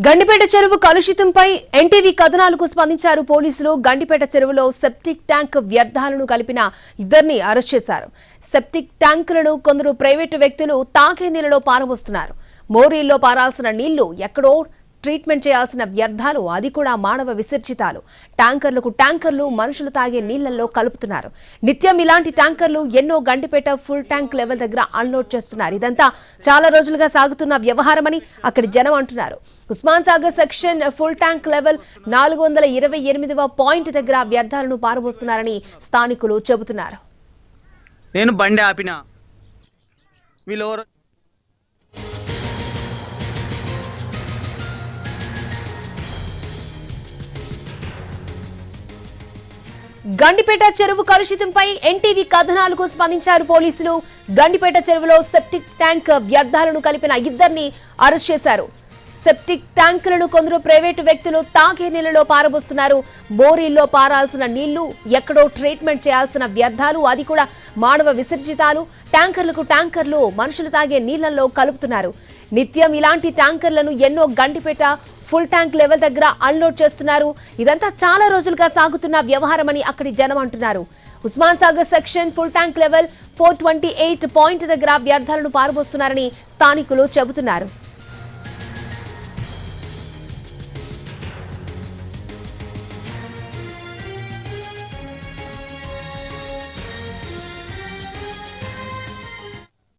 గండిపేట చెరువు కలుషితంపై ఎన్టీవీ కథనాలకు స్పందించారు పోలీసులు. గండిపేట చెరువులో సెప్టిక్ ట్యాంక్ వ్యర్థాలను కలిపిన ఇద్దరిని అరెస్ట్ చేశారు. సెప్టిక్ ట్యాంకులను కొందరు ప్రైవేటు వ్యక్తులు తాగే నీళ్లలో పారబోస్తున్నారు. మోరీల్లో పారాల్సిన నీళ్లు ఎక్కడో ట్రీట్మెంట్ చేయాల్సిన వ్యర్థాలు, అది కూడా మానవ విసర్జితాలు. ట్యాంకర్లు మనుషులు తాగే నీళ్లలో కలుపుతున్నారు. నిత్యం ఇలాంటి ట్యాంకర్లు ఎన్నో గండిపేట ఫుల్ ట్యాంక్ లెవెల్ దగ్గర అన్లోడ్ చేస్తున్నారు. ఇదంతా చాలా రోజులుగా సాగుతున్న వ్యవహారమని అక్కడి జనం అంటున్నారు. Osman Sagar section full tank level 428వ పాయింట్ దగ్గర వ్యర్థాలను పారబోస్తున్నారని స్థానికులు చెబుతున్నారు. నేను బండి ఆపిన వీళ్ళు గండిపేట చెరువు కలుషితంపై ఎన్టీవీ కథనాలకు స్పందించారు పోలీసులు. గండిపేట చెరువులో సెప్టిక్ ట్యాంక్ వ్యర్థాలను కలిపిన ఇద్దరిని అరెస్ట్ చేశారు. సెప్టిక్ ట్యాంకులను కొందరు ప్రైవేటు వ్యక్తులు తాగే నీళ్లలో పారబోస్తున్నారు. మోరీల్లో పారాల్సిన నీళ్లు ఎక్కడో ట్రీట్మెంట్ చేయాల్సిన వ్యర్థాలు, అది కూడా మానవ విసర్జితాలు. ట్యాంకర్లు మనుషులు తాగే నీళ్లలో కలుపుతున్నారు. నిత్యం ఇలాంటి ట్యాంకర్లను ఎన్నో గండిపేట ఫుల్ ట్యాంక్ లెవెల్ దగ్గర అన్లోడ్ చేస్తున్నారు. ఇదంతా చాలా రోజులుగా సాగుతున్న వ్యవహారమని అక్కడి జనం అంటున్నారు. Osman Sagar section full tank level 428 point దగ్గర వ్యర్థాలను పారబోస్తున్నారని స్థానికులు చెబుతున్నారు.